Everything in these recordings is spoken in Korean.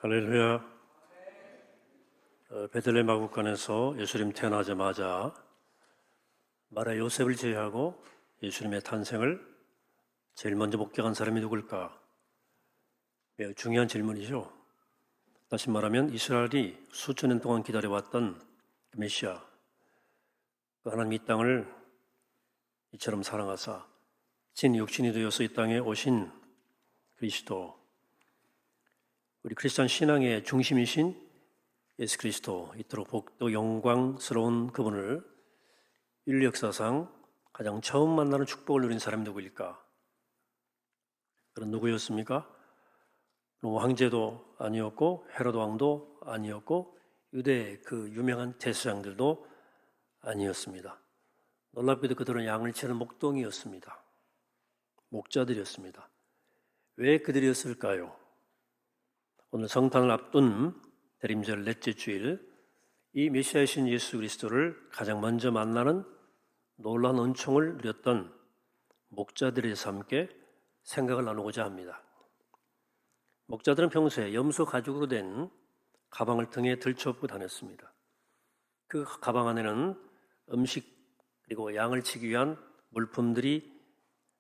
할렐루야. 베들레헴 마국간에서 예수님 태어나자마자 마리아 요셉을 제외하고 예수님의 탄생을 제일 먼저 목격한 사람이 누굴까? 매우 중요한 질문이죠. 다시 말하면 이스라엘이 수천 년 동안 기다려왔던 메시아, 그 하나님 이 땅을 이처럼 사랑하사 진육신이 되어서 이 땅에 오신 그리스도, 우리 크리스찬 신앙의 중심이신 예수 그리스도, 이토록 복도 영광스러운 그분을 인류 역사상 가장 처음 만나는 축복을 누린 사람이 누구일까? 그런 누구였습니까? 황제도 아니었고 헤로드 왕도 아니었고 유대의 그 유명한 제사장들도 아니었습니다. 놀랍게도 그들은 양을 치는 목동이었습니다. 목자들이었습니다. 왜 그들이었을까요? 오늘 성탄을 앞둔 대림절 넷째 주일, 이 메시아이신 예수 그리스도를 가장 먼저 만나는 놀라운 은총을 누렸던 목자들에 대해서 함께 생각을 나누고자 합니다. 목자들은 평소에 염소 가죽으로 된 가방을 등에 들쳐업고 다녔습니다. 그 가방 안에는 음식 그리고 양을 치기 위한 물품들이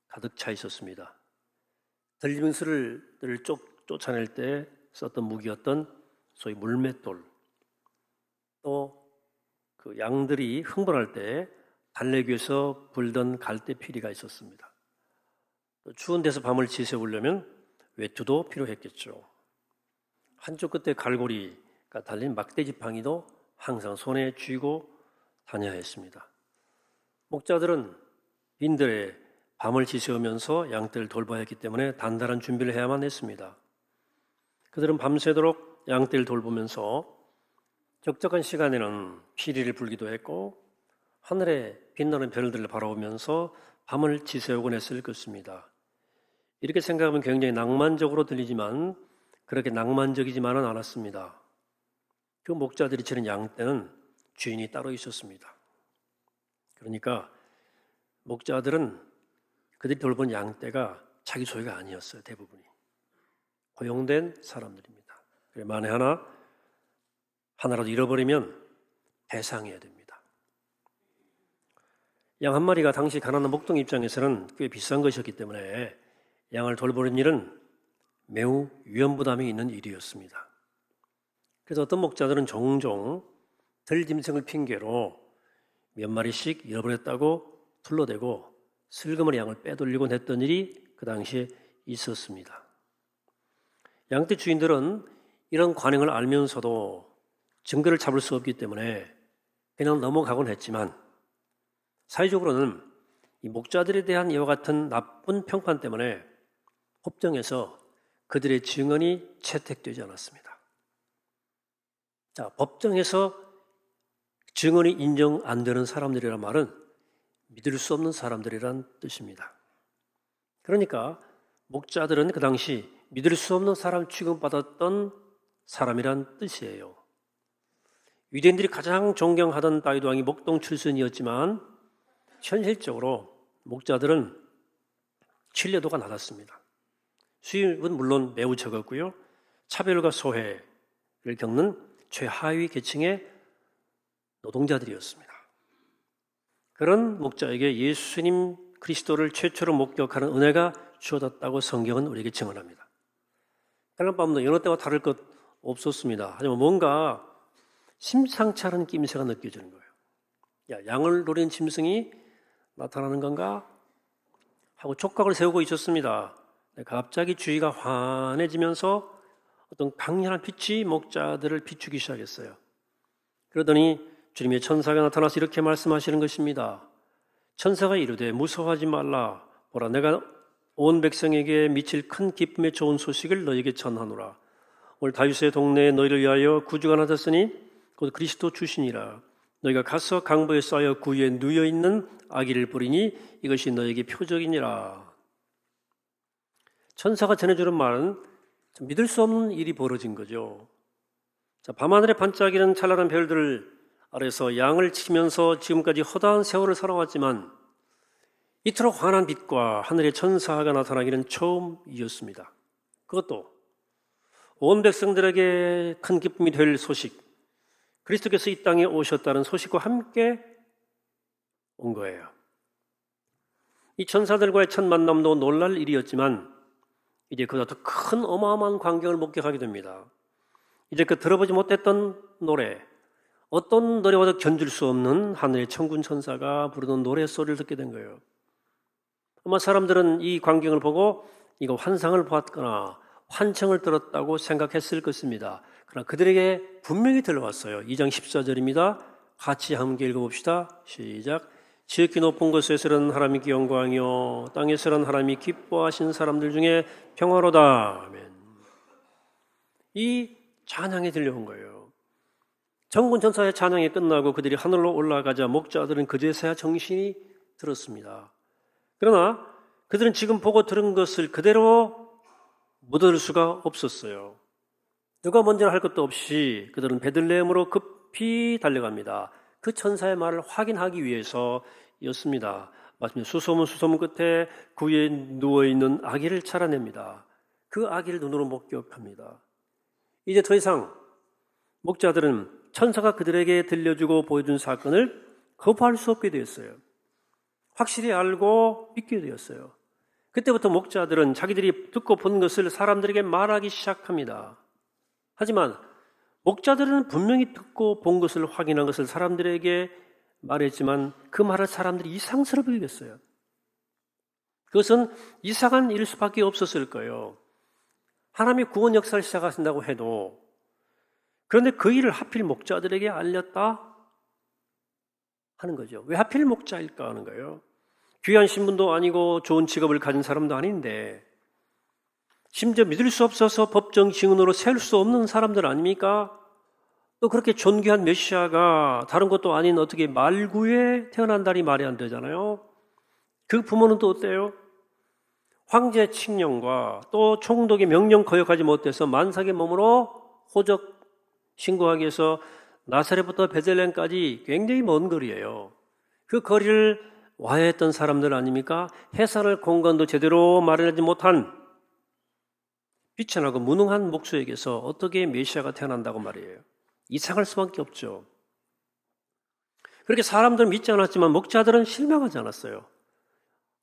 가득 차 있었습니다. 들짐승을 쫓아낼 때 썼던 무기였던 소위 물맷돌, 또 그 양들이 흥분할 때 달래기 위해서 불던 갈대피리가 있었습니다. 또 추운 데서 밤을 지새우려면 외투도 필요했겠죠. 한쪽 끝에 갈고리가 달린 막대지팡이도 항상 손에 쥐고 다녀야 했습니다. 목자들은 빈들에 밤을 지새우면서 양떼를 돌봐야 했기 때문에 단단한 준비를 해야만 했습니다. 그들은 밤새도록 양떼를 돌보면서 적적한 시간에는 피리를 불기도 했고 하늘에 빛나는 별들을 바라보면서 밤을 지새우곤 했을 것입니다. 이렇게 생각하면 굉장히 낭만적으로 들리지만 그렇게 낭만적이지만은 않았습니다. 그 목자들이 치는 양떼는 주인이 따로 있었습니다. 그러니까 목자들은 그들이 돌본 양떼가 자기 소유가 아니었어요. 대부분이 고용된 사람들입니다. 만에 하나라도 잃어버리면 배상해야 됩니다. 양 한 마리가 당시 가난한 목동 입장에서는 꽤 비싼 것이었기 때문에 양을 돌보는 일은 매우 위험부담이 있는 일이었습니다. 그래서 어떤 목자들은 종종 들짐승을 핑계로 몇 마리씩 잃어버렸다고 둘러대고 슬그머니 양을 빼돌리곤 했던 일이 그 당시에 있었습니다. 양떼 주인들은 이런 관행을 알면서도 증거를 잡을 수 없기 때문에 그냥 넘어가곤 했지만 사회적으로는 이 목자들에 대한 이와 같은 나쁜 평판 때문에 법정에서 그들의 증언이 채택되지 않았습니다. 자, 법정에서 증언이 인정 안 되는 사람들이란 말은 믿을 수 없는 사람들이란 뜻입니다. 그러니까 목자들은 그 당시 믿을 수 없는 사람 취급받았던 사람이란 뜻이에요. 유대인들이 가장 존경하던 다윗 왕이 목동 출신이었지만 현실적으로 목자들은 신뢰도가 낮았습니다. 수입은 물론 매우 적었고요. 차별과 소외를 겪는 최하위 계층의 노동자들이었습니다. 그런 목자에게 예수님 그리스도를 최초로 목격하는 은혜가 주어졌다고 성경은 우리에게 증언합니다. 그날 밤도 여느 때와 다를 것 없었습니다. 하지만 뭔가 심상치 않은 낌새가 느껴지는 거예요. 야, 양을 노리는 짐승이 나타나는 건가? 하고 촉각을 세우고 있었습니다. 갑자기 주위가 환해지면서 어떤 강렬한 빛이 목자들을 비추기 시작했어요. 그러더니 주님의 천사가 나타나서 이렇게 말씀하시는 것입니다. 천사가 이르되 무서워하지 말라. 보라, 내가 온 백성에게 미칠 큰 기쁨의 좋은 소식을 너에게 전하노라. 오늘 다윗의 동네에 너희를 위하여 구주가 나타났으니 곧 그리스도 주시니라. 너희가 가서 강보에 쌓여 구유에 누워있는 아기를 보리니 이것이 너에게 표적이니라. 천사가 전해주는 말은 믿을 수 없는 일이 벌어진 거죠. 자, 밤하늘에 반짝이는 찬란한 별들 아래서 양을 치면서 지금까지 허다한 세월을 살아왔지만 이토록 환한 빛과 하늘의 천사가 나타나기는 처음이었습니다. 그것도 온 백성들에게 큰 기쁨이 될 소식, 그리스도께서 이 땅에 오셨다는 소식과 함께 온 거예요. 이 천사들과의 첫 만남도 놀랄 일이었지만 이제 그보다 더 큰 어마어마한 광경을 목격하게 됩니다. 이제 그 들어보지 못했던 노래, 어떤 노래와도 견줄 수 없는 하늘의 천군 천사가 부르는 노래소리를 듣게 된 거예요. 아마 사람들은 이 광경을 보고 이거 환상을 보았거나 환청을 들었다고 생각했을 것입니다. 그러나 그들에게 분명히 들려왔어요. 2장 14절입니다. 같이 함께 읽어봅시다. 시작. 지극히 높은 곳에서는 하나님께 영광이요 땅에서는 하나님이 기뻐하신 사람들 중에 평화로다. 아멘. 이 찬양이 들려온 거예요. 천군 천사의 찬양이 끝나고 그들이 하늘로 올라가자 목자들은 그제서야 정신이 들었습니다. 그러나 그들은 지금 보고 들은 것을 그대로 묻어둘 수가 없었어요. 누가 먼저 할 것도 없이 그들은 베들레헴으로 급히 달려갑니다. 그 천사의 말을 확인하기 위해서였습니다. 마침내 수소문 끝에 그 위에 누워있는 아기를 찾아냅니다. 그 아기를 눈으로 목격합니다. 이제 더 이상 목자들은 천사가 그들에게 들려주고 보여준 사건을 거부할 수 없게 되었어요. 확실히 알고 믿게 되었어요. 그때부터 목자들은 자기들이 듣고 본 것을 사람들에게 말하기 시작합니다. 하지만 목자들은 분명히 듣고 본 것을 확인한 것을 사람들에게 말했지만 그 말을 사람들이 이상스럽게 여겼어요. 그것은 이상한 일일 수밖에 없었을 거예요. 하나님이 구원 역사를 시작하신다고 해도 그런데 그 일을 하필 목자들에게 알렸다 하는 거죠. 왜 하필 목자일까 하는 거예요. 귀한 신분도 아니고 좋은 직업을 가진 사람도 아닌데 심지어 믿을 수 없어서 법정 증인으로 세울 수 없는 사람들 아닙니까? 또 그렇게 존귀한 메시아가 다른 것도 아닌 어떻게 말구에 태어난다니 말이 안 되잖아요. 그 부모는 또 어때요? 황제 칙령과 또 총독의 명령 거역하지 못해서 만삭의 몸으로 호적 신고하기 위해서 나사렛부터 베들레헴까지 굉장히 먼 거리예요. 그 거리를 와야 했던 사람들 아닙니까? 해산할 공간도 제대로 마련하지 못한 비천하고 무능한 목수에게서 어떻게 메시아가 태어난다고 말이에요. 이상할 수밖에 없죠. 그렇게 사람들은 믿지 않았지만 목자들은 실망하지 않았어요.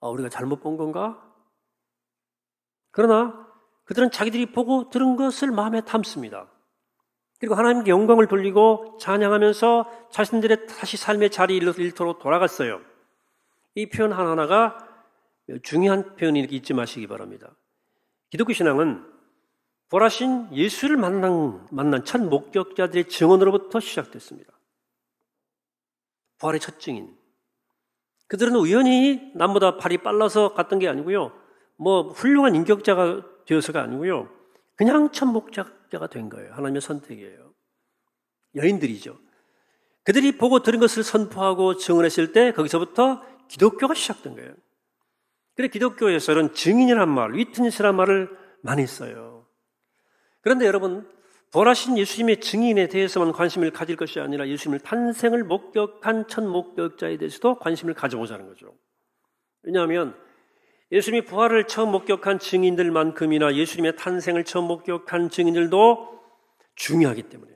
우리가 잘못 본 건가? 그러나 그들은 자기들이 보고 들은 것을 마음에 담습니다. 그리고 하나님께 영광을 돌리고 찬양하면서 자신들의 다시 삶의 자리 일터로 돌아갔어요. 이 표현 하나하나가 중요한 표현이 이렇게 잊지 마시기 바랍니다. 기독교 신앙은 부활하신 예수를 만난 첫 목격자들의 증언으로부터 시작됐습니다. 부활의 첫 증인. 그들은 우연히 남보다 발이 빨라서 갔던 게 아니고요. 훌륭한 인격자가 되어서가 아니고요. 그냥 첫 목격자가 된 거예요. 하나님의 선택이에요. 여인들이죠. 그들이 보고 들은 것을 선포하고 증언했을 때 거기서부터 기독교가 시작된 거예요. 그래서 기독교에서는 증인이란 말, 위트니스란 말을 많이 써요. 그런데 여러분, 부활하신 예수님의 증인에 대해서만 관심을 가질 것이 아니라 예수님을 탄생을 목격한 첫 목격자에 대해서도 관심을 가져보자는 거죠. 왜냐하면 예수님이 부활을 처음 목격한 증인들만큼이나 예수님의 탄생을 처음 목격한 증인들도 중요하기 때문에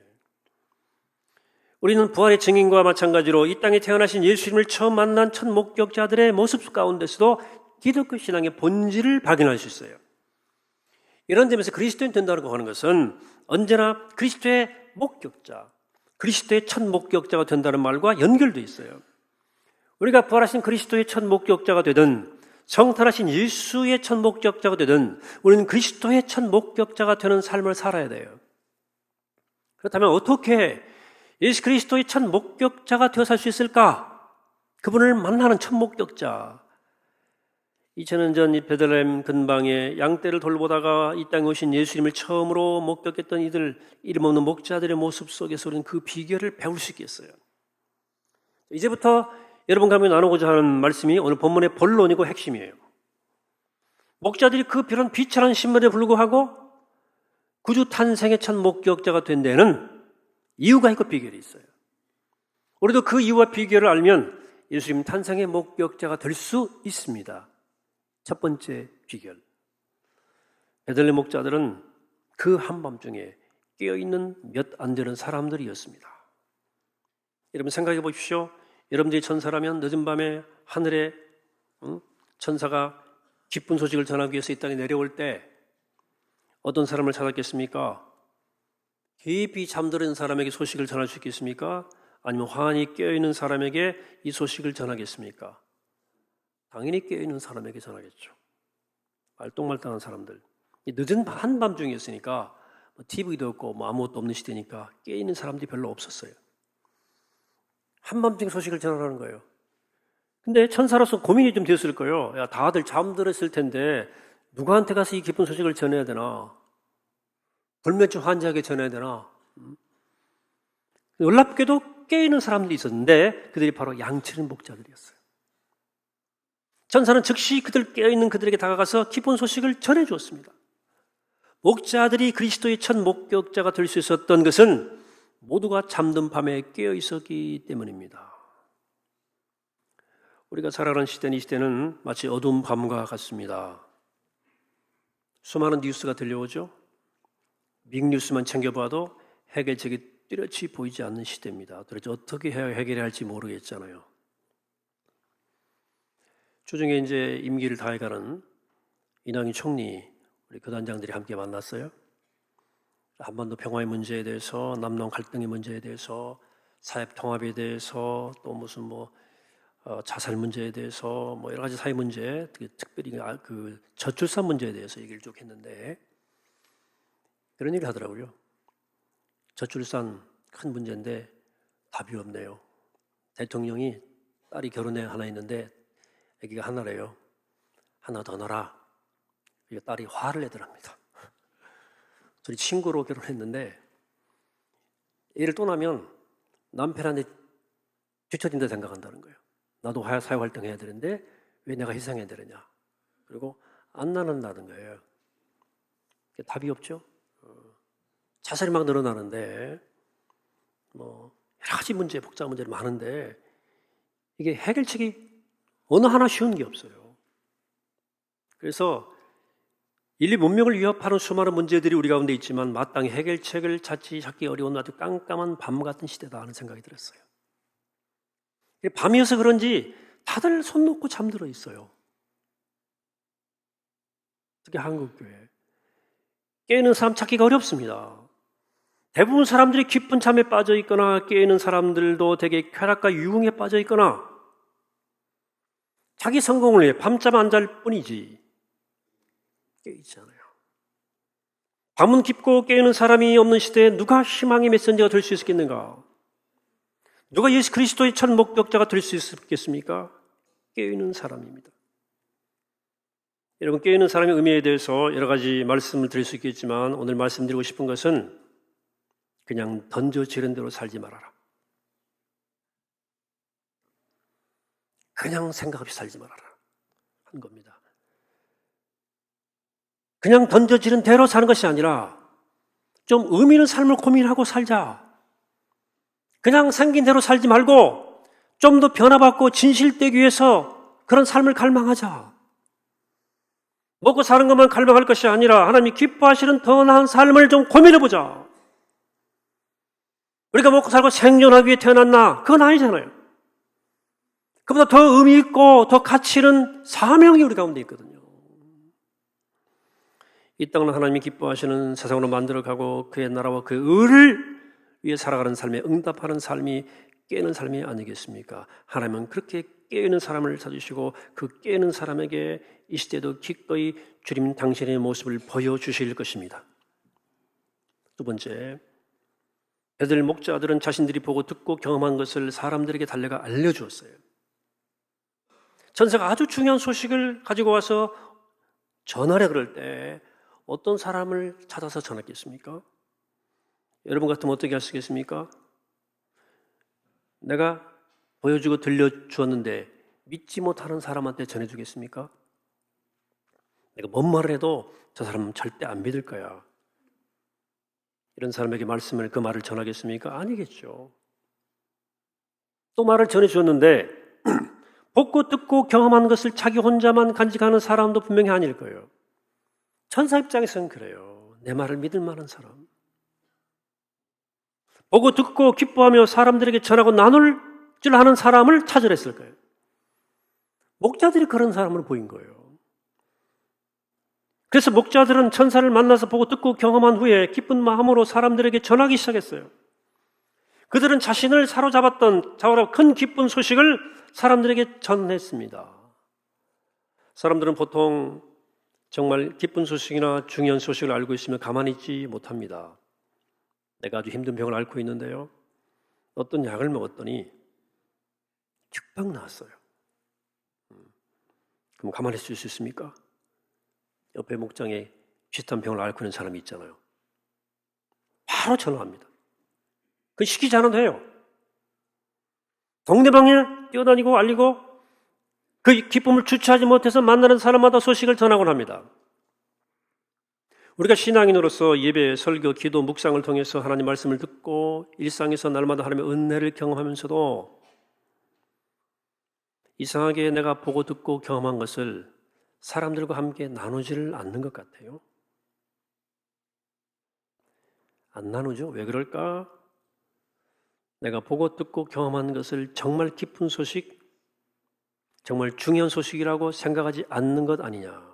우리는 부활의 증인과 마찬가지로 이 땅에 태어나신 예수님을 처음 만난 첫 목격자들의 모습 가운데서도 기독교 신앙의 본질을 발견할 수 있어요. 이런 점에서 그리스도인 된다고 하는 것은 언제나 그리스도의 목격자, 그리스도의 첫 목격자가 된다는 말과 연결되어 있어요. 우리가 부활하신 그리스도의 첫 목격자가 되든 성탄하신 예수의 첫 목격자가 되든 우리는 그리스도의 첫 목격자가 되는 삶을 살아야 돼요. 그렇다면 어떻게 예수 그리스도의 첫 목격자가 되어 살 수 있을까? 그분을 만나는 첫 목격자. 2000년 전 이 베들레헴 근방에 양떼를 돌보다가 이 땅에 오신 예수님을 처음으로 목격했던 이들 이름 없는 목자들의 모습 속에서 우리는 그 비결을 배울 수 있겠어요. 이제부터 여러분과 함께 나누고자 하는 말씀이 오늘 본문의 본론이고 핵심이에요. 목자들이 그 그런 비천한 신분에 불구하고 구주 탄생의 첫 목격자가 된 데는 이유가 있고 비결이 있어요. 우리도 그 이유와 비결을 알면 예수님 탄생의 목격자가 될 수 있습니다. 첫 번째 비결. 베들레헴 목자들은 그 한밤중에 깨어있는 몇 안 되는 사람들이었습니다. 여러분 생각해 보십시오. 여러분들이 천사라면 늦은 밤에 하늘에 천사가 기쁜 소식을 전하기 위해서 이 땅에 내려올 때 어떤 사람을 찾았겠습니까? 깊이 잠들은 사람에게 소식을 전할 수 있겠습니까? 아니면 환히 깨어있는 사람에게 이 소식을 전하겠습니까? 당연히 깨어있는 사람에게 전하겠죠. 말똥말똥한 사람들. 늦은 한밤중이었으니까 TV도 없고 아무것도 없는 시대니까 깨어있는 사람들이 별로 없었어요. 한밤중에 소식을 전하라는 거예요. 근데 천사로서 고민이 좀 되었을 거예요. 야, 다들 잠들었을 텐데 누구한테 가서 이 기쁜 소식을 전해야 되나? 불면증 환자에게 전해야 되나? 놀랍게도 깨어있는 사람들이 있었는데 그들이 바로 양치는 목자들이었어요. 천사는 즉시 그들 깨어있는 그들에게 다가가서 기쁜 소식을 전해주었습니다. 목자들이 그리스도의 첫 목격자가 될 수 있었던 것은 모두가 잠든 밤에 깨어 있었기 때문입니다. 우리가 살아가는 시대는 이 시대는 마치 어두운 밤과 같습니다. 수많은 뉴스가 들려오죠. 미국 뉴스만 챙겨봐도 해결책이 뚜렷이 보이지 않는 시대입니다. 도대체 어떻게 해결해야 할지 모르겠잖아요. 주중에 이제 임기를 다해가는 이낙연 총리, 우리 교단장들이 함께 만났어요. 한반도 평화의 문제에 대해서, 남남 갈등의 문제에 대해서, 사회 통합에 대해서, 또 무슨 자살 문제에 대해서, 여러 가지 사회 문제, 특별히 그 저출산 문제에 대해서 얘기를 쭉 했는데 그런 얘기를 하더라고요. 저출산 큰 문제인데 답이 없네요. 대통령이 딸이 결혼에 하나 있는데 아기가 하나래요. 하나 더 낳아라. 딸이 화를 내더랍니다. 저희 친구로 결혼했는데 애를 또 낳으면 남편한테 뒤처진다 생각한다는 거예요. 나도 사회활동해야 되는데 왜 내가 희생해야 되느냐. 그리고 안 낳는다는 거예요. 답이 없죠. 자살이 막 늘어나는데 여러 가지 문제, 복잡한 문제가 많은데 이게 해결책이 어느 하나 쉬운 게 없어요. 그래서 인류 문명을 위협하는 수많은 문제들이 우리 가운데 있지만 마땅히 해결책을 찾기 어려운 아주 깜깜한 밤 같은 시대다 하는 생각이 들었어요. 밤이어서 그런지 다들 손 놓고 잠들어 있어요. 특히 한국교회. 깨어있는 사람 찾기가 어렵습니다. 대부분 사람들이 깊은 잠에 빠져 있거나 깨어있는 사람들도 되게 쾌락과 유흥에 빠져 있거나 자기 성공을 위해 밤잠 안 잘 뿐이지 깨어있잖아요. 밤은 깊고 깨어있는 사람이 없는 시대에 누가 희망의 메신저가 될 수 있겠는가? 누가 예수 그리스도의 첫 목격자가 될 수 있겠습니까? 깨어있는 사람입니다. 여러분, 깨어있는 사람의 의미에 대해서 여러 가지 말씀을 드릴 수 있겠지만 오늘 말씀드리고 싶은 것은 그냥 던져지는 대로 살지 말아라. 그냥 생각 없이 살지 말아라 한 겁니다. 그냥 던져지는 대로 사는 것이 아니라 좀 의미 있는 삶을 고민하고 살자. 그냥 생긴 대로 살지 말고 좀 더 변화받고 진실되기 위해서 그런 삶을 갈망하자. 먹고 사는 것만 갈망할 것이 아니라 하나님이 기뻐하시는 더 나은 삶을 좀 고민해보자. 우리가 먹고 살고 생존하기 위해 태어났나? 그건 아니잖아요. 그보다 더 의미 있고 더 가치 있는 사명이 우리 가운데 있거든요. 이 땅은 하나님이 기뻐하시는 세상으로 만들어가고 그의 나라와 그의 의를 위해 살아가는 삶에 응답하는 삶이 깨는 삶이 아니겠습니까? 하나님은 그렇게 깨어있는 사람을 찾으시고 그 깨어있는 사람에게 이 시대도 기꺼이 주님 당신의 모습을 보여주실 것입니다. 두 번째, 베들 목자들은 자신들이 보고 듣고 경험한 것을 사람들에게 달려가 알려주었어요. 천사가 아주 중요한 소식을 가지고 와서 전하려 그럴 때 어떤 사람을 찾아서 전했겠습니까? 여러분 같으면 어떻게 하시겠습니까? 내가 보여주고 들려주었는데 믿지 못하는 사람한테 전해주겠습니까? 내가 뭔 말을 해도 저 사람은 절대 안 믿을 거야. 이런 사람에게 그 말을 전하겠습니까? 아니겠죠. 또 말을 전해주었는데 보고 듣고 경험한 것을 자기 혼자만 간직하는 사람도 분명히 아닐 거예요. 천사 입장에서는 그래요. 내 말을 믿을 만한 사람, 보고 듣고 기뻐하며 사람들에게 전하고 나눌 줄 아는 사람을 찾으라 했을 거예요. 목자들이 그런 사람을 보인 거예요. 그래서 목자들은 천사를 만나서 보고 듣고 경험한 후에 기쁜 마음으로 사람들에게 전하기 시작했어요. 그들은 자신을 사로잡았던 큰 기쁜 소식을 사람들에게 전했습니다. 사람들은 보통 정말 기쁜 소식이나 중요한 소식을 알고 있으면 가만히 있지 못합니다. 내가 아주 힘든 병을 앓고 있는데요, 어떤 약을 먹었더니 죽방 나왔어요. 그럼 가만히 있을 수 있습니까? 옆에 목장에 비슷한 병을 앓고 있는 사람이 있잖아요. 바로 전화합니다. 그 시키지 않아도 돼요. 동네방에 뛰어다니고 알리고 그 기쁨을 주체하지 못해서 만나는 사람마다 소식을 전하곤 합니다. 우리가 신앙인으로서 예배, 설교, 기도, 묵상을 통해서 하나님 말씀을 듣고 일상에서 날마다 하나님의 은혜를 경험하면서도 이상하게 내가 보고 듣고 경험한 것을 사람들과 함께 나누지를 않는 것 같아요. 안 나누죠? 왜 그럴까? 내가 보고 듣고 경험한 것을 정말 기쁜 소식, 정말 중요한 소식이라고 생각하지 않는 것 아니냐.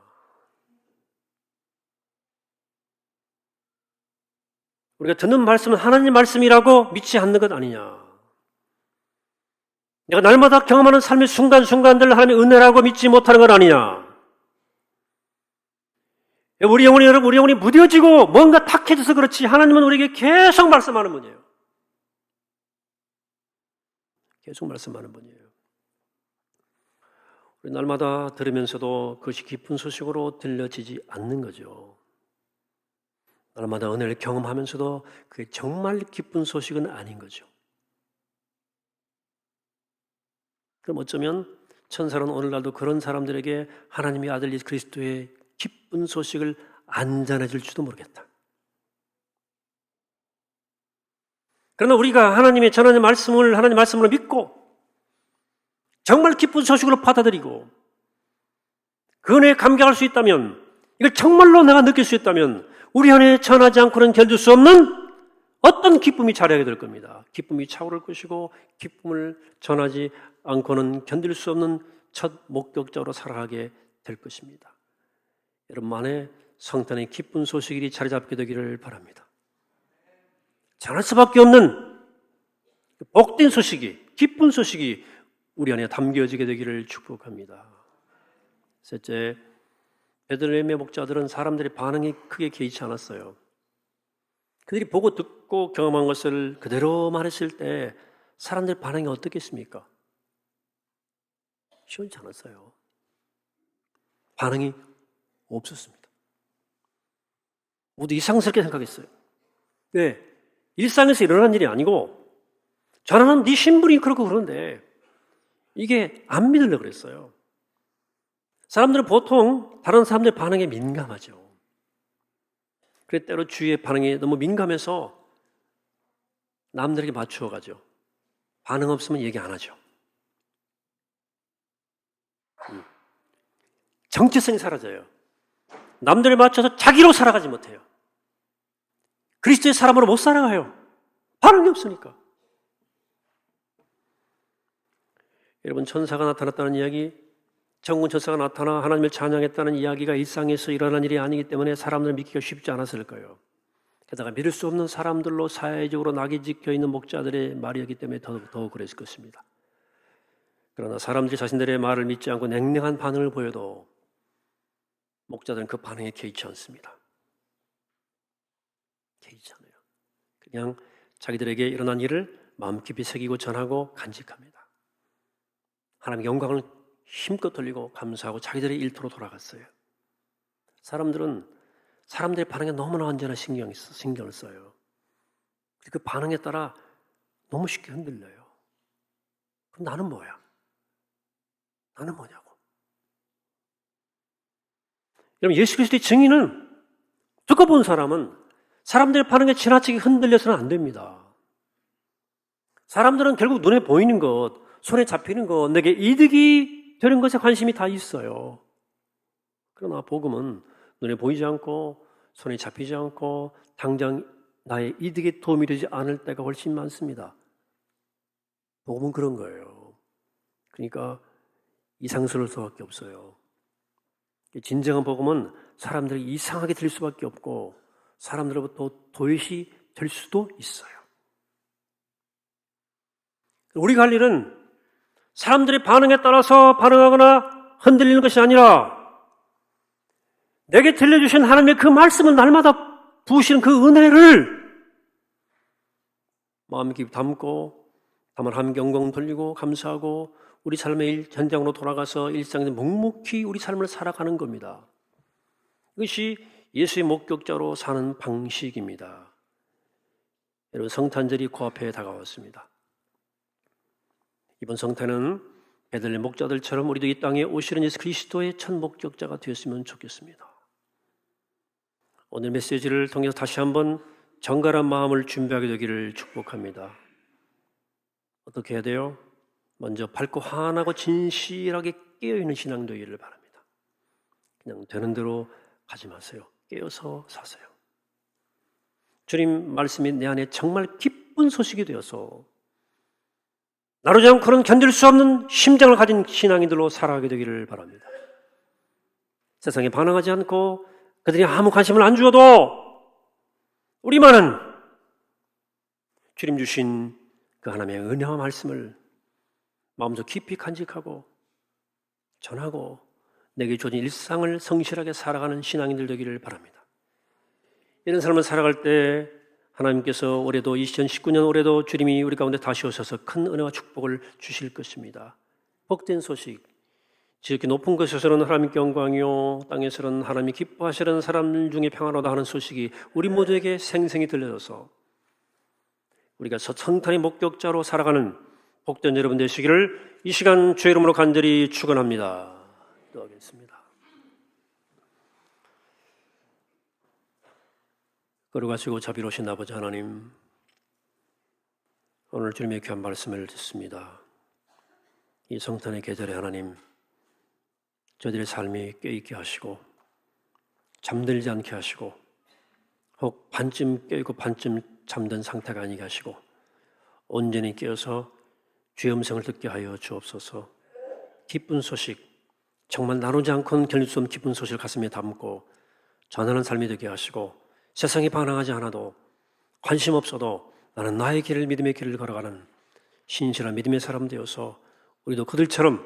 우리가 듣는 말씀은 하나님 말씀이라고 믿지 않는 것 아니냐. 내가 날마다 경험하는 삶의 순간순간들을 하나님의 은혜라고 믿지 못하는 것 아니냐. 우리 영혼이 무뎌지고 뭔가 탁해져서 그렇지 하나님은 우리에게 계속 말씀하는 분이에요. 계속 말씀하는 분이에요. 우리 날마다 들으면서도 그것이 기쁜 소식으로 들려지지 않는 거죠. 날마다 은혜를 경험하면서도 그게 정말 기쁜 소식은 아닌 거죠. 그럼 어쩌면 천사는 오늘날도 그런 사람들에게 하나님의 아들 예수 그리스도의 기쁜 소식을 안 전해줄지도 모르겠다. 그러나 우리가 하나님의 전하는 말씀을 하나님 말씀으로 믿고 정말 기쁜 소식으로 받아들이고 그 은혜에 감격할 수 있다면, 이걸 정말로 내가 느낄 수 있다면 우리 안에 전하지 않고는 견딜 수 없는 어떤 기쁨이 자리하게 될 겁니다. 기쁨이 차오를 것이고 기쁨을 전하지 않고는 견딜 수 없는 첫 목격자로 살아가게 될 것입니다. 여러분 안에 성탄의 기쁜 소식이 자리 잡게 되기를 바랍니다. 전할 수밖에 없는 복된 소식이, 기쁜 소식이 우리 안에 담겨지게 되기를 축복합니다. 셋째, 베들레헴의 목자들은 사람들의 반응이 크게 개의치 않았어요. 그들이 보고 듣고 경험한 것을 그대로 말했을 때 사람들의 반응이 어떻겠습니까? 시원치 않았어요. 반응이 없었습니다. 모두 이상스럽게 생각했어요. 왜? 일상에서 일어난 일이 아니고 전하는 네 신분이 그렇고 그런데 이게 안 믿으려고 그랬어요. 사람들은 보통 다른 사람들의 반응에 민감하죠. 그래 때로 주위의 반응에 너무 민감해서 남들에게 맞추어 가죠. 반응 없으면 얘기 안 하죠. 정체성이 사라져요. 남들에 맞춰서 자기로 살아가지 못해요. 그리스도의 사람으로 못 살아가요. 반응이 없으니까. 여러분, 천사가 나타났다는 이야기, 천군 천사가 나타나 하나님을 찬양했다는 이야기가 일상에서 일어난 일이 아니기 때문에 사람들을 믿기가 쉽지 않았을 거예요. 게다가 믿을 수 없는 사람들로 사회적으로 낙이 찍혀 있는 목자들의 말이었기 때문에 더욱 그랬을 것입니다. 그러나 사람들이 자신들의 말을 믿지 않고 냉랭한 반응을 보여도 목자들은 그 반응에 개의치 않습니다. 개의치 않아요. 그냥 자기들에게 일어난 일을 마음 깊이 새기고 전하고 간직합니다. 하나님의 영광을 힘껏 돌리고 감사하고 자기들의 일터로 돌아갔어요. 사람들은 사람들의 반응에 너무나 언제나 신경을 써요. 그 반응에 따라 너무 쉽게 흔들려요. 그럼 나는 뭐야? 나는 뭐냐고. 여러분, 예수 그리스도의 증인은, 듣고 본 사람은 사람들의 반응에 지나치게 흔들려서는 안 됩니다. 사람들은 결국 눈에 보이는 것, 손에 잡히는 것, 내게 이득이 되는 것에 관심이 다 있어요. 그러나 복음은 눈에 보이지 않고 손에 잡히지 않고 당장 나의 이득에 도움이 되지 않을 때가 훨씬 많습니다. 복음은 그런 거예요. 그러니까 이상스러울 수밖에 없어요. 진정한 복음은 사람들이 이상하게 될 수밖에 없고 사람들로부터 도외시 될 수도 있어요. 우리가 할 일은 사람들의 반응에 따라서 반응하거나 흔들리는 것이 아니라 내게 들려주신 하나님의 그 말씀을 날마다 부으시는 그 은혜를 마음 깊이 담고 다만 함경공 돌리고 감사하고 우리 삶의 현장으로 돌아가서 일상에서 묵묵히 우리 삶을 살아가는 겁니다. 이것이 예수의 목격자로 사는 방식입니다. 여러분, 성탄절이 코앞에 다가왔습니다. 이번 성탄은 베들레헴 목자들처럼 우리도 이 땅에 오시는 예수 그리스도의 첫 목격자가 되었으면 좋겠습니다. 오늘 메시지를 통해서 다시 한번 정갈한 마음을 준비하게 되기를 축복합니다. 어떻게 해야 돼요? 먼저 밝고 환하고 진실하게 깨어있는 신앙 되기를 바랍니다. 그냥 되는 대로 가지 마세요. 깨어서 사세요. 주님 말씀이 내 안에 정말 기쁜 소식이 되어서 나르지 않고는 견딜 수 없는 심장을 가진 신앙인들로 살아가게 되기를 바랍니다. 세상에 반응하지 않고 그들이 아무 관심을 안 주어도 우리만은 주님 주신 그 하나님의 은혜와 말씀을 마음속 깊이 간직하고 전하고 내게 주어진 일상을 성실하게 살아가는 신앙인들 되기를 바랍니다. 이런 삶을 살아갈 때 하나님께서 올해도 2019년 올해도 주님이 우리 가운데 다시 오셔서 큰 은혜와 축복을 주실 것입니다. 복된 소식, 지극히 높은 곳에서는 하나님께 영광이요 땅에서는 하나님이 기뻐하시는 사람 중에 평안하다 하는 소식이 우리 모두에게 생생히 들려져서 우리가 성탄의 목격자로 살아가는 복된 여러분 되시기를 이 시간 주의 이름으로 간절히 축원합니다. 기도하겠습니다. 거룩하시고 자비로우신 아버지 하나님, 오늘 주님의 귀한 말씀을 듣습니다. 이 성탄의 계절에 하나님, 저들의 삶이 깨있게 하시고 잠들지 않게 하시고 혹 반쯤 깨있고 반쯤 잠든 상태가 아니게 하시고 온전히 깨어서 주의 음성을 듣게 하여 주옵소서. 기쁜 소식, 정말 나누지 않고는 견딜 수 없는 기쁜 소식을 가슴에 담고 전하는 삶이 되게 하시고 세상에 반항하지 않아도 관심 없어도 나는 나의 길을 믿음의 길을 걸어가는 신실한 믿음의 사람 되어서 우리도 그들처럼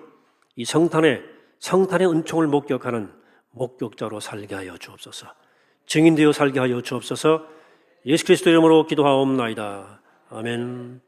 이 성탄의 은총을 목격하는 목격자로 살게 하여 주옵소서. 증인되어 살게 하여 주옵소서. 예수 그리스도 이름으로 기도하옵나이다. 아멘.